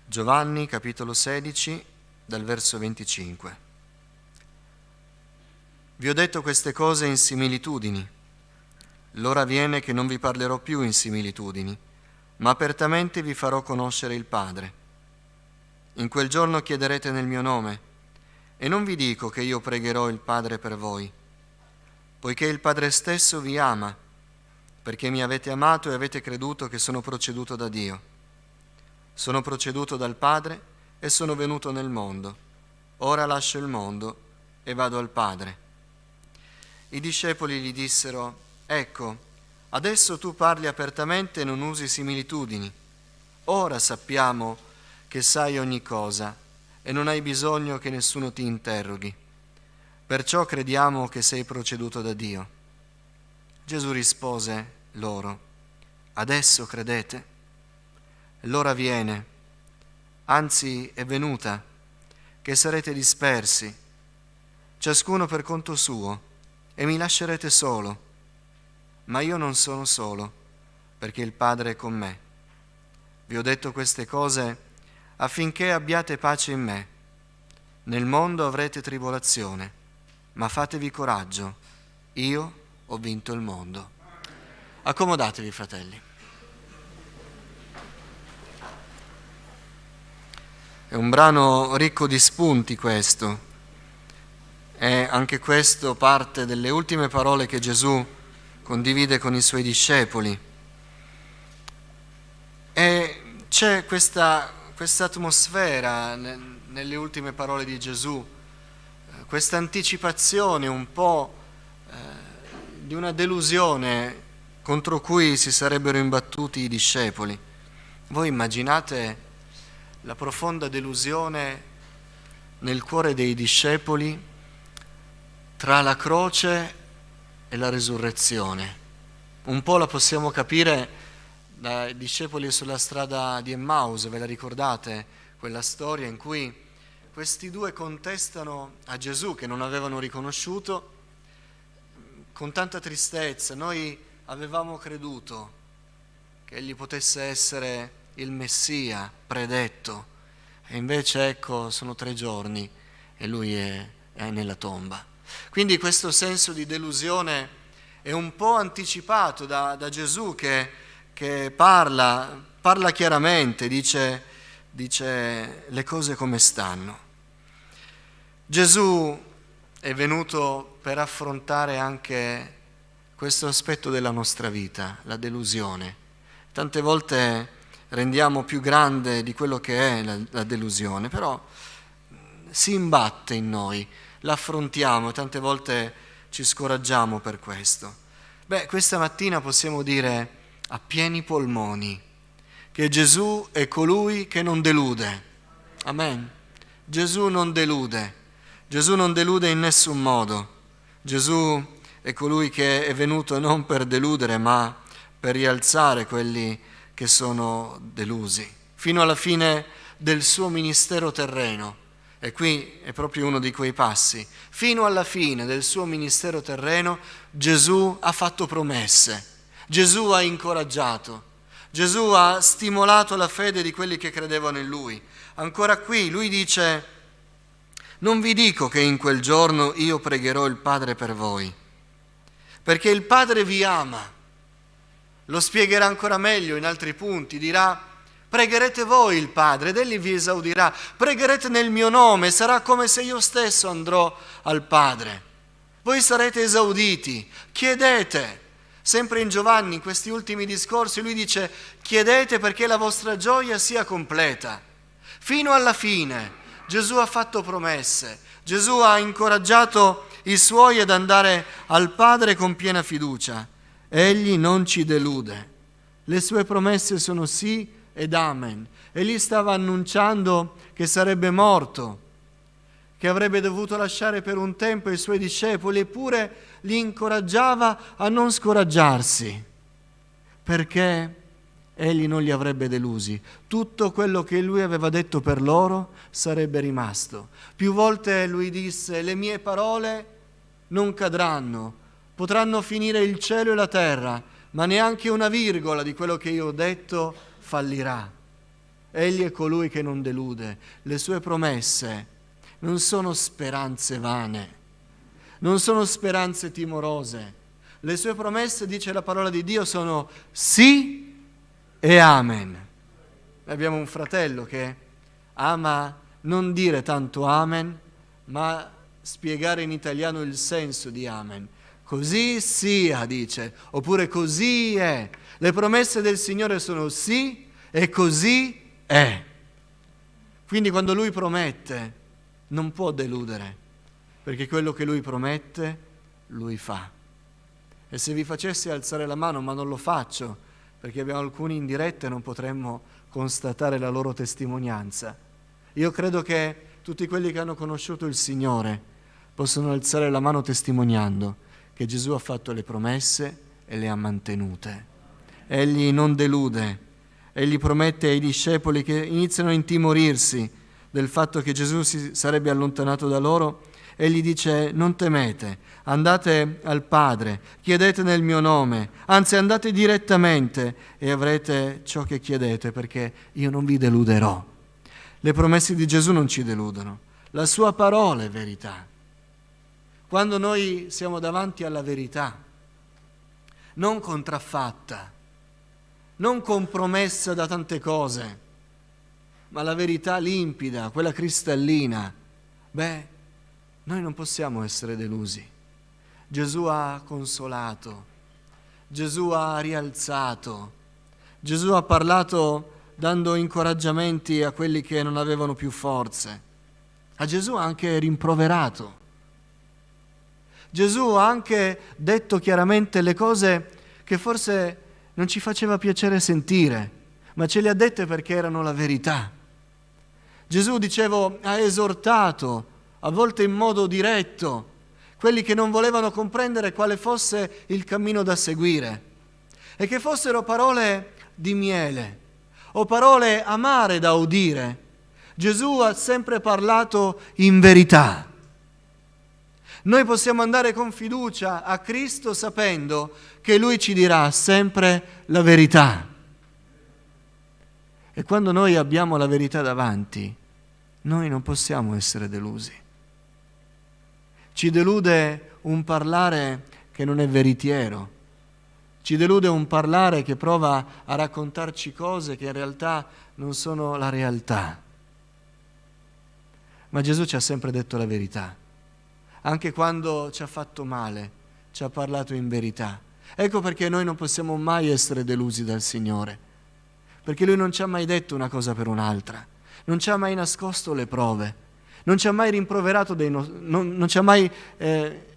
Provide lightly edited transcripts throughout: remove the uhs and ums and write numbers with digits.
Giovanni, capitolo 16, dal verso 25. Vi ho detto queste cose in similitudini. L'ora viene che non vi parlerò più in similitudini, ma apertamente vi farò conoscere il Padre. In quel giorno chiederete nel mio nome, e non vi dico che io pregherò il Padre per voi, poiché il Padre stesso vi ama, perché mi avete amato e avete creduto che sono proceduto da Dio. Sono proceduto dal Padre e sono venuto nel mondo. Ora lascio il mondo e vado al Padre. I discepoli gli dissero: Ecco, adesso tu parli apertamente e non usi similitudini. Ora sappiamo che sai ogni cosa e non hai bisogno che nessuno ti interroghi. Perciò crediamo che sei proceduto da Dio. Gesù rispose loro: Adesso credete? L'ora viene, anzi è venuta, che sarete dispersi, ciascuno per conto suo, e mi lascerete solo. Ma io non sono solo, perché il Padre è con me. Vi ho detto queste cose affinché abbiate pace in me. Nel mondo avrete tribolazione, ma fatevi coraggio, io ho vinto il mondo. Accomodatevi, fratelli. È un brano ricco di spunti questo, è anche questo parte delle ultime parole che Gesù condivide con i suoi discepoli. E c'è questa atmosfera nelle ultime parole di Gesù, questa anticipazione un po' di una delusione contro cui si sarebbero imbattuti i discepoli. Voi immaginate la profonda delusione nel cuore dei discepoli tra la croce e la risurrezione. Un po' la possiamo capire dai discepoli sulla strada di Emmaus, ve la ricordate? Quella storia in cui questi due contestano a Gesù che non avevano riconosciuto con tanta tristezza. Noi avevamo creduto che egli potesse essere il Messia predetto, e invece ecco sono 3 giorni e lui è nella tomba. Quindi questo senso di delusione è un po' anticipato da Gesù che parla chiaramente, dice le cose come stanno. Gesù è venuto per affrontare anche questo aspetto della nostra vita, la delusione. Tante volte rendiamo più grande di quello che è la delusione, però si imbatte in noi, la affrontiamo e tante volte ci scoraggiamo per questo. Questa mattina possiamo dire a pieni polmoni che Gesù è colui che non delude. Amen. Gesù non delude. Gesù non delude in nessun modo. Gesù è colui che è venuto non per deludere, ma per rialzare quelli che sono delusi, fino alla fine del suo ministero terreno. E qui è proprio uno di quei passi. Fino alla fine del suo ministero terreno Gesù ha fatto promesse, Gesù ha incoraggiato, Gesù ha stimolato la fede di quelli che credevano in Lui. Ancora qui Lui dice: non vi dico che in quel giorno io pregherò il Padre per voi, perché il Padre vi ama. Lo spiegherà ancora meglio in altri punti, dirà: pregherete voi il Padre ed Egli vi esaudirà, pregherete nel mio nome, sarà come se io stesso andrò al Padre. Voi sarete esauditi, chiedete. Sempre in Giovanni, in questi ultimi discorsi, lui dice: chiedete perché la vostra gioia sia completa. Fino alla fine Gesù ha fatto promesse, Gesù ha incoraggiato i suoi ad andare al Padre con piena fiducia. Egli non ci delude, le sue promesse sono sì ed amen. Egli stava annunciando che sarebbe morto, che avrebbe dovuto lasciare per un tempo i suoi discepoli, eppure li incoraggiava a non scoraggiarsi, perché egli non li avrebbe delusi. Tutto quello che lui aveva detto per loro sarebbe rimasto. Più volte lui disse: le mie parole non cadranno, potranno finire il cielo e la terra, ma neanche una virgola di quello che io ho detto fallirà. Egli è colui che non delude. Le sue promesse non sono speranze vane, non sono speranze timorose. Le sue promesse, dice la parola di Dio, sono sì e amen. Abbiamo un fratello che ama non dire tanto amen, ma spiegare in italiano il senso di amen. Così sia, dice, oppure così è. Le promesse del Signore sono sì e così è. Quindi quando Lui promette non può deludere, perché quello che Lui promette, Lui fa. E se vi facessi alzare la mano, ma non lo faccio, perché abbiamo alcuni in diretta e non potremmo constatare la loro testimonianza. Io credo che tutti quelli che hanno conosciuto il Signore possono alzare la mano testimoniando che Gesù ha fatto le promesse e le ha mantenute. Egli non delude, egli promette ai discepoli che iniziano a intimorirsi del fatto che Gesù si sarebbe allontanato da loro. Egli dice: non temete, andate al Padre, chiedete nel mio nome, anzi andate direttamente e avrete ciò che chiedete, perché io non vi deluderò. Le promesse di Gesù non ci deludono, la sua parola è verità. Quando noi siamo davanti alla verità, non contraffatta, non compromessa da tante cose, ma la verità limpida, quella cristallina, noi non possiamo essere delusi. Gesù ha consolato, Gesù ha rialzato, Gesù ha parlato dando incoraggiamenti a quelli che non avevano più forze. A Gesù ha anche rimproverato. Gesù ha anche detto chiaramente le cose che forse non ci faceva piacere sentire, ma ce le ha dette perché erano la verità. Gesù, dicevo, ha esortato, a volte in modo diretto, quelli che non volevano comprendere quale fosse il cammino da seguire, e che fossero parole di miele o parole amare da udire. Gesù ha sempre parlato in verità. Noi possiamo andare con fiducia a Cristo sapendo che Lui ci dirà sempre la verità. E quando noi abbiamo la verità davanti, noi non possiamo essere delusi. Ci delude un parlare che non è veritiero, ci delude un parlare che prova a raccontarci cose che in realtà non sono la realtà. Ma Gesù ci ha sempre detto la verità. Anche quando ci ha fatto male, ci ha parlato in verità. Ecco perché noi non possiamo mai essere delusi dal Signore, perché Lui non ci ha mai detto una cosa per un'altra, non ci ha mai nascosto le prove, non ci ha mai rimproverato non ci ha mai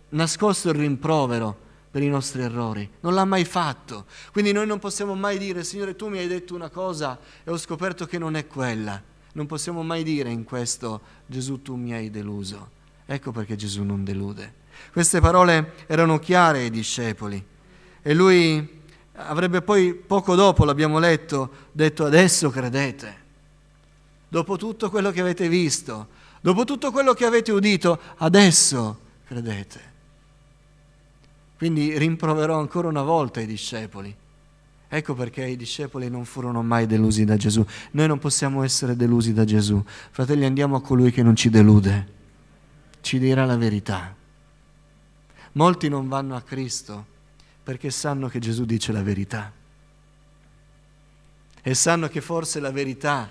nascosto il rimprovero per i nostri errori, non l'ha mai fatto. Quindi noi non possiamo mai dire: Signore, tu mi hai detto una cosa e ho scoperto che non è quella. Non possiamo mai dire in questo: Gesù, tu mi hai deluso. Ecco perché Gesù non delude. Queste parole erano chiare ai discepoli e Lui avrebbe poi, poco dopo, l'abbiamo letto, detto: adesso credete. Dopo tutto quello che avete visto, dopo tutto quello che avete udito, adesso credete. Quindi rimproverò ancora una volta i discepoli. Ecco perché i discepoli non furono mai delusi da Gesù. Noi non possiamo essere delusi da Gesù. Fratelli, andiamo a colui che non ci delude. Ci dirà la verità. Molti non vanno a Cristo perché sanno che Gesù dice la verità e sanno che forse la verità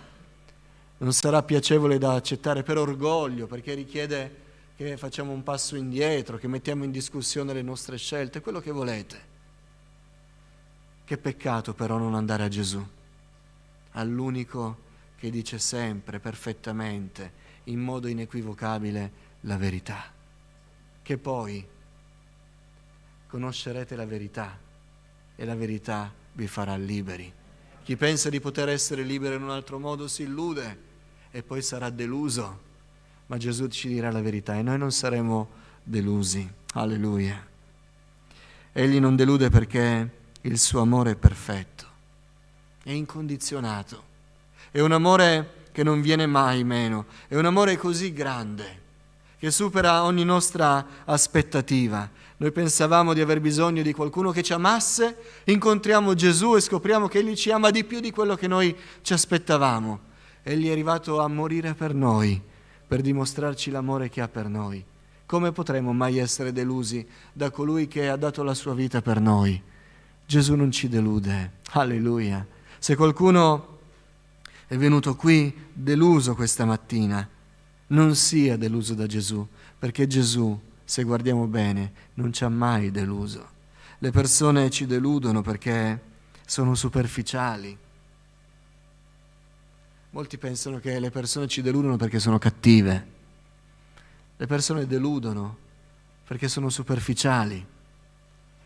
non sarà piacevole da accettare per orgoglio, perché richiede che facciamo un passo indietro, che mettiamo in discussione le nostre scelte, quello che volete. Che peccato però non andare a Gesù, all'unico che dice sempre, perfettamente, in modo inequivocabile, la verità, che poi conoscerete la verità e la verità vi farà liberi. Chi pensa di poter essere libero in un altro modo si illude e poi sarà deluso, ma Gesù ci dirà la verità e noi non saremo delusi. Alleluia. Egli non delude perché il suo amore è perfetto, è incondizionato, è un amore che non viene mai meno, è un amore così grande che supera ogni nostra aspettativa. Noi pensavamo di aver bisogno di qualcuno che ci amasse, incontriamo Gesù e scopriamo che Egli ci ama di più di quello che noi ci aspettavamo. Egli è arrivato a morire per noi, per dimostrarci l'amore che ha per noi. Come potremmo mai essere delusi da colui che ha dato la sua vita per noi? Gesù non ci delude. Alleluia. Se qualcuno è venuto qui deluso questa mattina, non sia deluso da Gesù, perché Gesù, se guardiamo bene, non ci ha mai deluso. Le persone ci deludono perché sono superficiali. Molti pensano che le persone ci deludono perché sono cattive. Le persone deludono perché sono superficiali,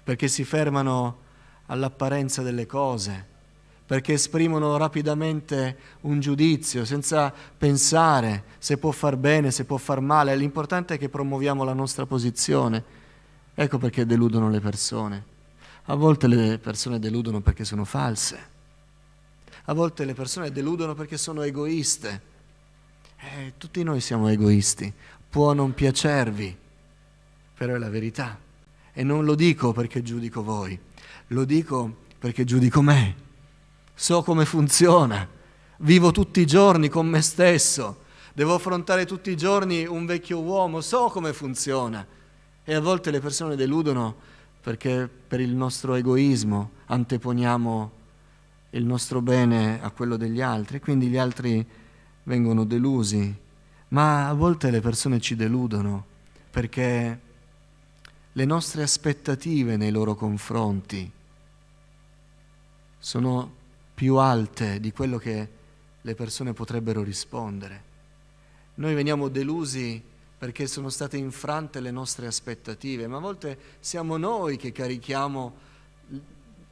perché si fermano all'apparenza delle cose, perché esprimono rapidamente un giudizio senza pensare se può far bene, se può far male. L'importante è che promuoviamo la nostra posizione. Ecco perché deludono le persone. A volte le persone deludono perché sono false. A volte le persone deludono perché sono egoiste. Tutti noi siamo egoisti. Può non piacervi, però è la verità. E non lo dico perché giudico voi, lo dico perché giudico me. So come funziona. Vivo tutti i giorni con me stesso. Devo affrontare tutti i giorni un vecchio uomo. So come funziona. E a volte le persone deludono perché per il nostro egoismo anteponiamo il nostro bene a quello degli altri, quindi gli altri vengono delusi. Ma a volte le persone ci deludono perché le nostre aspettative nei loro confronti sono più alte di quello che le persone potrebbero rispondere. Noi veniamo delusi perché sono state infrante le nostre aspettative, ma a volte siamo noi che carichiamo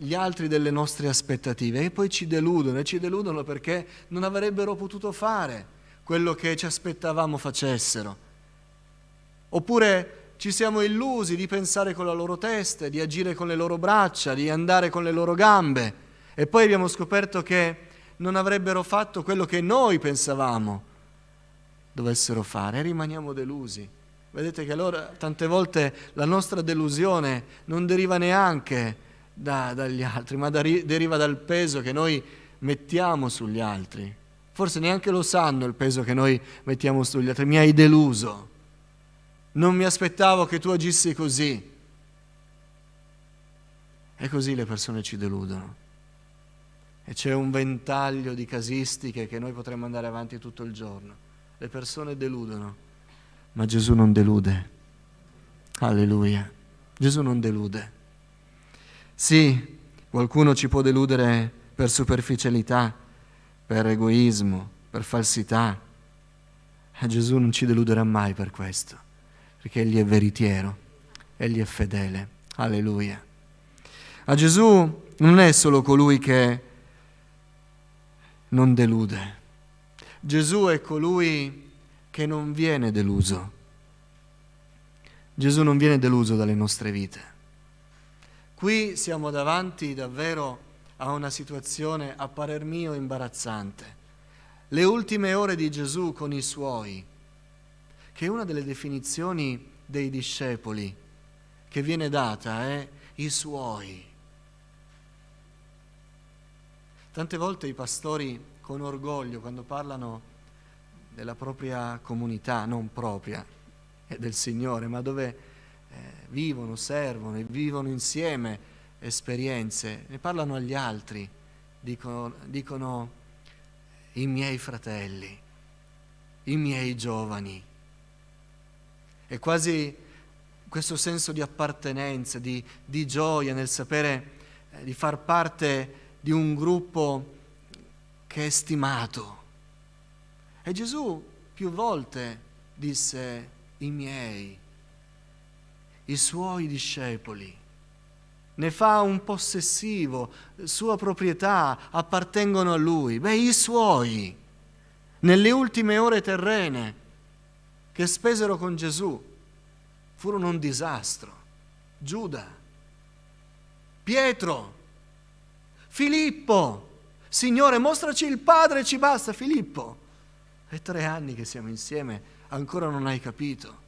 gli altri delle nostre aspettative e poi ci deludono perché non avrebbero potuto fare quello che ci aspettavamo facessero. Oppure ci siamo illusi di pensare con la loro testa, di agire con le loro braccia, di andare con le loro gambe e poi abbiamo scoperto che non avrebbero fatto quello che noi pensavamo dovessero fare e rimaniamo delusi. Vedete che allora tante volte la nostra delusione non deriva neanche dagli altri, ma deriva dal peso che noi mettiamo sugli altri. Forse neanche lo sanno il peso che noi mettiamo sugli altri. Mi hai deluso. Non mi aspettavo che tu agissi così. E così le persone ci deludono. E c'è un ventaglio di casistiche che noi potremmo andare avanti tutto il giorno. Le persone deludono, ma Gesù non delude. Alleluia. Gesù non delude. Sì, qualcuno ci può deludere per superficialità, per egoismo, per falsità. Gesù non ci deluderà mai per questo, perché Egli è veritiero, Egli è fedele. Alleluia. A Gesù non è solo colui che non delude. Gesù è colui che non viene deluso. Gesù non viene deluso dalle nostre vite. Qui siamo davanti davvero a una situazione, a parer mio, imbarazzante. Le ultime ore di Gesù con i Suoi, che è una delle definizioni dei discepoli che viene data, è i Suoi. Tante volte i pastori con orgoglio, quando parlano della propria comunità, non propria, del Signore, ma dove vivono, servono e vivono insieme esperienze, ne parlano agli altri, dicono i miei fratelli, i miei giovani. È quasi questo senso di appartenenza, di gioia nel sapere di far parte di un gruppo che è stimato. E Gesù più volte disse i miei, i Suoi discepoli. Ne fa un possessivo, sua proprietà, appartengono a Lui. I Suoi, nelle ultime ore terrene che spesero con Gesù, furono un disastro. Giuda, Pietro, Filippo. Signore, mostraci il Padre, ci basta. Filippo, è 3 anni che siamo insieme, ancora non hai capito.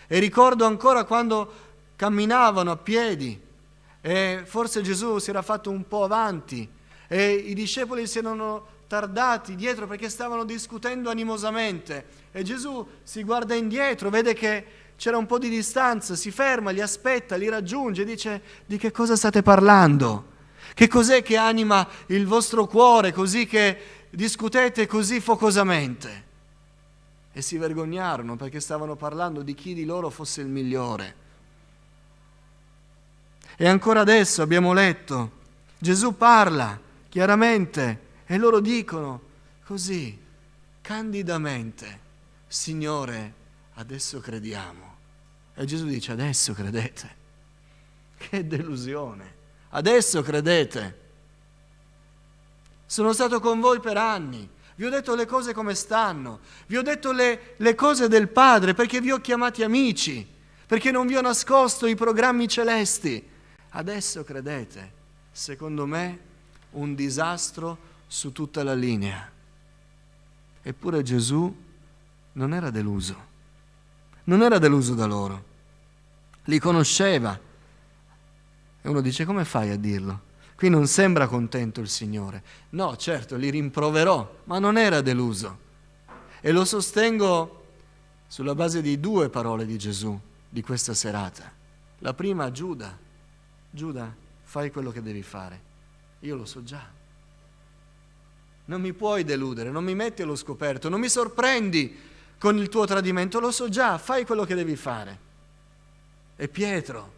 E ricordo ancora quando camminavano a piedi e forse Gesù si era fatto un po' avanti e i discepoli si erano tardati dietro perché stavano discutendo animosamente. E Gesù si guarda indietro, vede che c'era un po' di distanza, si ferma, li aspetta, li raggiunge, dice: di che cosa state parlando? Che cos'è che anima il vostro cuore così che discutete così focosamente? E si vergognarono perché stavano parlando di chi di loro fosse il migliore. E ancora adesso abbiamo letto, Gesù parla chiaramente e loro dicono così, candidamente: Signore, adesso crediamo. E Gesù dice: adesso credete. Che delusione! Adesso credete. Sono stato con voi per anni, vi ho detto le cose come stanno, vi ho detto le cose del Padre perché vi ho chiamati amici, perché non vi ho nascosto i programmi celesti. Adesso credete. Secondo me un disastro su tutta la linea. Eppure Gesù non era deluso da loro, li conosceva. E uno dice: come fai a dirlo? Qui non sembra contento il Signore. No, certo, li rimproverò, ma non era deluso. E lo sostengo sulla base di 2 parole di Gesù di questa serata. La prima: Giuda, fai quello che devi fare. Io lo so già. Non mi puoi deludere, non mi metti allo scoperto, non mi sorprendi con il tuo tradimento, lo so già, fai quello che devi fare. E Pietro: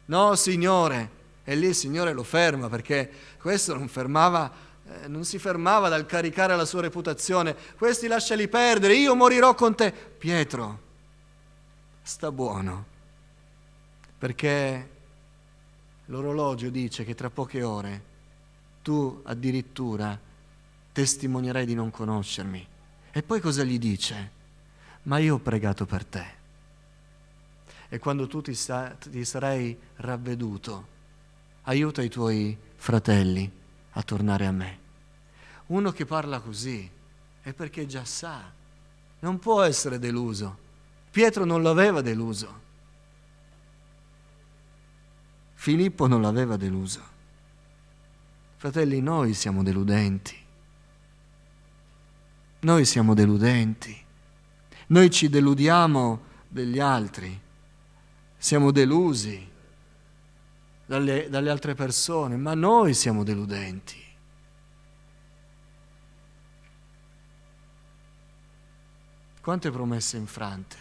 no, Signore. E lì il Signore lo ferma, perché questo non si fermava dal caricare la sua reputazione. Questi lasciali perdere, io morirò con te. Pietro, sta buono, perché l'orologio dice che tra poche ore tu addirittura testimonierai di non conoscermi. E poi cosa gli dice? Ma io ho pregato per te. E quando tu ti sarai ravveduto, aiuta i tuoi fratelli a tornare a me. Uno che parla così è perché già sa, non può essere deluso. Pietro non l'aveva deluso. Filippo non l'aveva deluso. Fratelli, noi siamo deludenti. Noi siamo deludenti. Noi ci deludiamo degli altri. Siamo delusi dalle altre persone, ma noi siamo deludenti. Quante promesse infrante,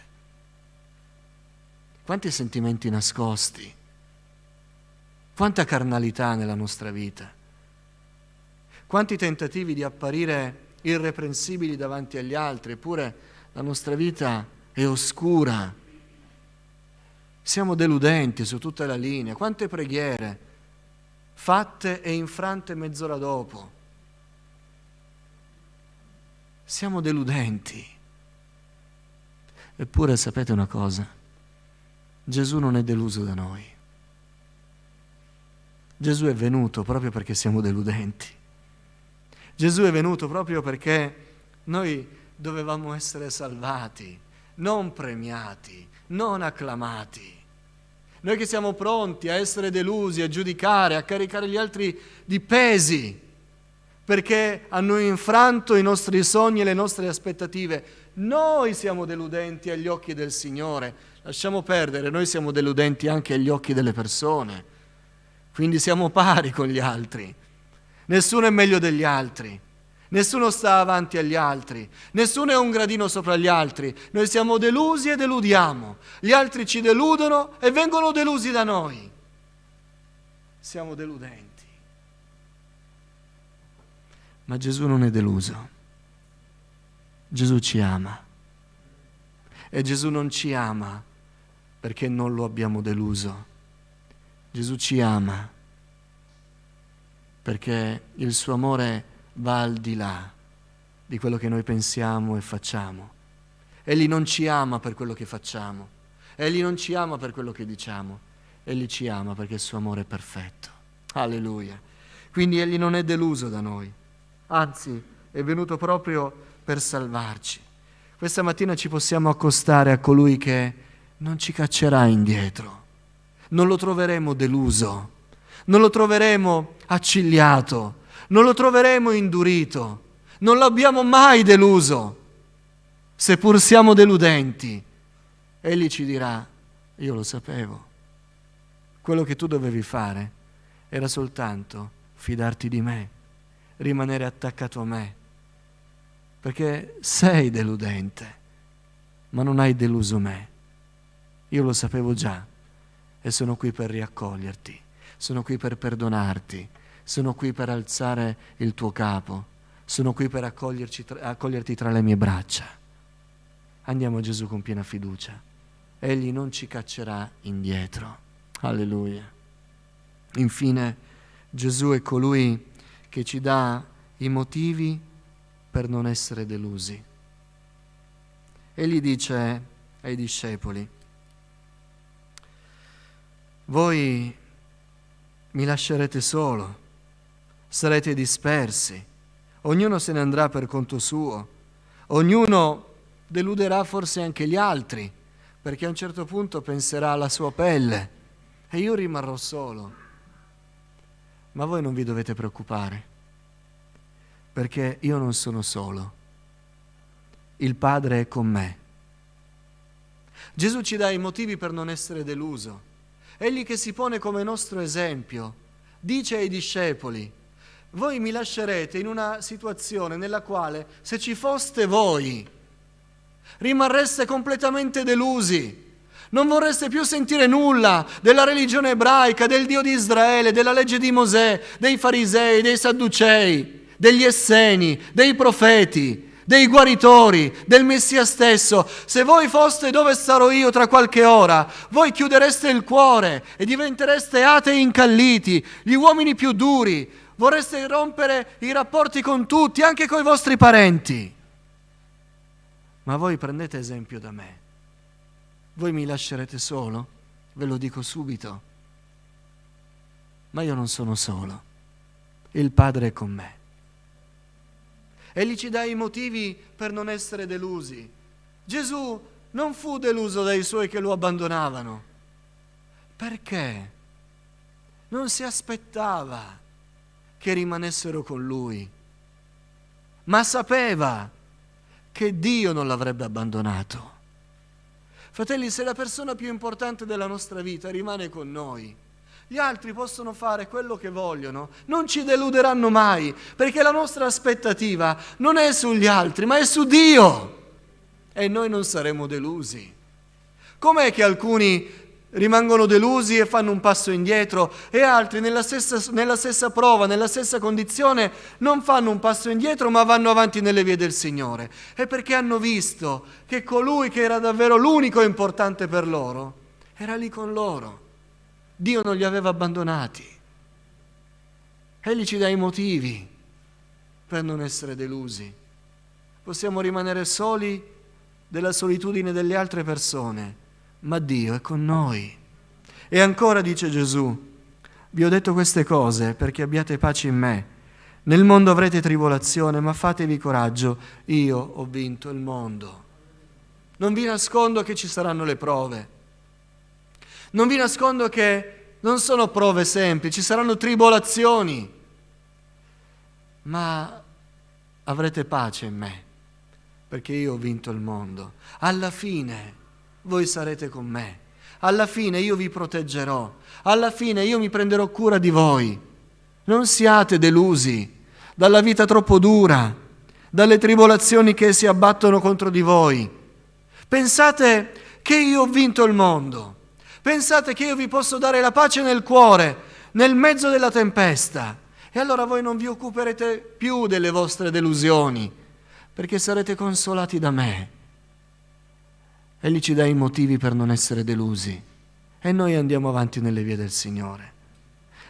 quanti sentimenti nascosti, quanta carnalità nella nostra vita, quanti tentativi di apparire irreprensibili davanti agli altri, eppure la nostra vita è oscura. Siamo deludenti su tutta la linea. Quante preghiere fatte e infrante mezz'ora dopo. Siamo deludenti. Eppure sapete una cosa? Gesù non è deluso da noi. Gesù è venuto proprio perché siamo deludenti. Gesù è venuto proprio perché noi dovevamo essere salvati, non premiati, non acclamati. Noi che siamo pronti a essere delusi, a giudicare, a caricare gli altri di pesi, perché hanno infranto i nostri sogni e le nostre aspettative. Noi siamo deludenti agli occhi del Signore. Lasciamo perdere, noi siamo deludenti anche agli occhi delle persone. Quindi siamo pari con gli altri. Nessuno è meglio degli altri. Nessuno sta avanti agli altri, nessuno è un gradino sopra gli altri. Noi siamo delusi e deludiamo, gli altri ci deludono e vengono delusi da noi. Siamo deludenti. Ma Gesù non è deluso. Gesù ci ama. E Gesù non ci ama perché non lo abbiamo deluso. Gesù ci ama perché il suo amore va al di là di quello che noi pensiamo e facciamo. Egli non ci ama per quello che facciamo, Egli non ci ama per quello che diciamo, Egli ci ama perché il suo amore è perfetto. Alleluia. Quindi Egli non è deluso da noi, anzi è venuto proprio per salvarci. Questa mattina ci possiamo accostare a colui che non ci caccerà indietro, non lo troveremo deluso, non lo troveremo accigliato, non lo troveremo indurito, non l'abbiamo mai deluso, seppur siamo deludenti. Egli ci dirà: io lo sapevo, quello che tu dovevi fare era soltanto fidarti di me, rimanere attaccato a me, perché sei deludente, ma non hai deluso me. Io lo sapevo già e sono qui per riaccoglierti, sono qui per perdonarti, sono qui per alzare il tuo capo, sono qui per accoglierti tra le mie braccia. Andiamo a Gesù con piena fiducia. Egli non ci caccerà indietro. Alleluia. Infine, Gesù è colui che ci dà i motivi per non essere delusi. Egli dice ai discepoli: voi mi lascerete solo, sarete dispersi, ognuno se ne andrà per conto suo, ognuno deluderà forse anche gli altri, perché a un certo punto penserà alla sua pelle e io rimarrò solo. Ma voi non vi dovete preoccupare, perché io non sono solo, il Padre è con me. Gesù ci dà i motivi per non essere deluso. Egli che si pone come nostro esempio dice ai discepoli: voi mi lascerete in una situazione nella quale, se ci foste voi, rimarreste completamente delusi. Non vorreste più sentire nulla della religione ebraica, del Dio di Israele, della legge di Mosè, dei farisei, dei sadducei, degli esseni, dei profeti, dei guaritori, del Messia stesso. Se voi foste dove sarò io tra qualche ora, voi chiudereste il cuore e diventereste atei incalliti, gli uomini più duri, vorreste rompere i rapporti con tutti, anche con i vostri parenti. Ma voi prendete esempio da me. Voi mi lascerete solo? Ve lo dico subito. Ma io non sono solo. Il Padre è con me. Egli ci dà i motivi per non essere delusi. Gesù non fu deluso dai suoi che lo abbandonavano. Perché? Non si aspettava che rimanessero con lui, ma sapeva che Dio non l'avrebbe abbandonato. Fratelli, se la persona più importante della nostra vita rimane con noi, gli altri possono fare quello che vogliono, non ci deluderanno mai, perché la nostra aspettativa non è sugli altri, ma è su Dio. E noi non saremo delusi. Com'è che alcuni rimangono delusi e fanno un passo indietro e altri nella stessa prova, nella stessa condizione non fanno un passo indietro ma vanno avanti nelle vie del Signore? È perché hanno visto che colui che era davvero l'unico importante per loro era lì con loro. Dio non li aveva abbandonati. Egli ci dà i motivi per non essere delusi. Possiamo rimanere soli della solitudine delle altre persone, ma Dio è con noi. E ancora dice Gesù: vi ho detto queste cose perché abbiate pace in me. Nel mondo avrete tribolazione, ma fatevi coraggio, io ho vinto il mondo. Non vi nascondo che ci saranno le prove. Non vi nascondo che non sono prove semplici, ci saranno tribolazioni, ma avrete pace in me, perché io ho vinto il mondo. Alla fine voi sarete con me, alla fine io vi proteggerò, alla fine io mi prenderò cura di voi. Non siate delusi dalla vita troppo dura, dalle tribolazioni che si abbattono contro di voi. Pensate che io ho vinto il mondo. Pensate che io vi posso dare la pace nel cuore, nel mezzo della tempesta. E allora voi non vi occuperete più delle vostre delusioni, perché sarete consolati da me. Egli ci dà i motivi per non essere delusi. E noi andiamo avanti nelle vie del Signore.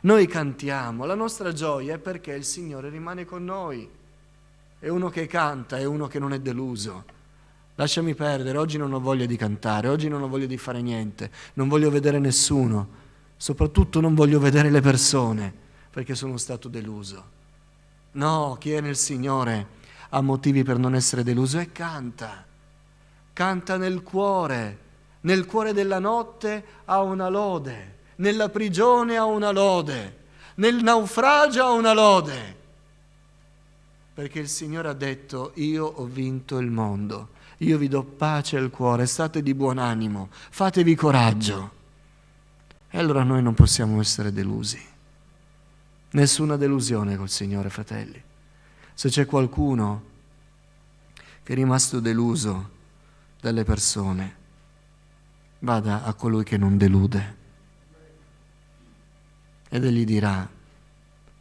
Noi cantiamo, la nostra gioia è perché il Signore rimane con noi. E uno che canta è uno che non è deluso. Lasciami perdere, oggi non ho voglia di cantare, oggi non ho voglia di fare niente, non voglio vedere nessuno, soprattutto non voglio vedere le persone, perché sono stato deluso. No, chi è nel Signore ha motivi per non essere deluso e canta. Canta nel cuore della notte ha una lode, nella prigione ha una lode, nel naufragio ha una lode. perché il Signore ha detto: io ho vinto il mondo, io vi do pace al cuore, state di buon animo, fatevi coraggio. E allora noi non possiamo essere delusi. Nessuna delusione col Signore, fratelli. Se c'è qualcuno che è rimasto deluso dalle persone, vada a colui che non delude ed egli dirà: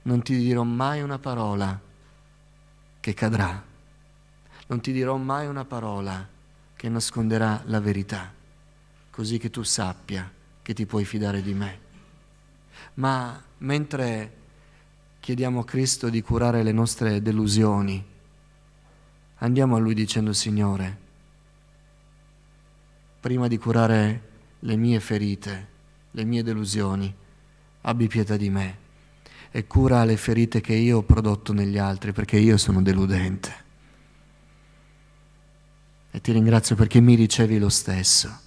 non ti dirò mai una parola che cadrà, non ti dirò mai una parola che nasconderà la verità, così che tu sappia che ti puoi fidare di me. Ma mentre chiediamo a Cristo di curare le nostre delusioni, andiamo a Lui dicendo: Signore, prima di curare le mie ferite, le mie delusioni, abbi pietà di me e cura le ferite che io ho prodotto negli altri, perché io sono deludente. E ti ringrazio perché mi ricevi lo stesso.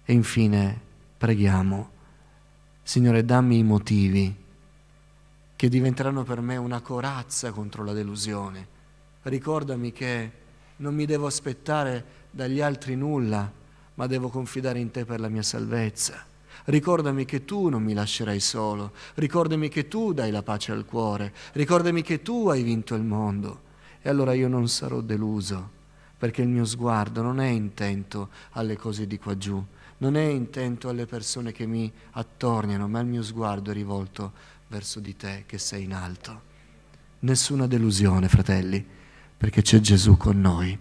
E infine preghiamo: Signore, dammi i motivi che diventeranno per me una corazza contro la delusione. Ricordami che non mi devo aspettare dagli altri nulla, ma devo confidare in te per la mia salvezza. Ricordami che tu non mi lascerai solo, ricordami che tu dai la pace al cuore, ricordami che tu hai vinto il mondo. E allora io non sarò deluso, perché il mio sguardo non è intento alle cose di qua giù, non è intento alle persone che mi attorniano, ma il mio sguardo è rivolto verso di te che sei in alto. Nessuna delusione, fratelli, perché c'è Gesù con noi.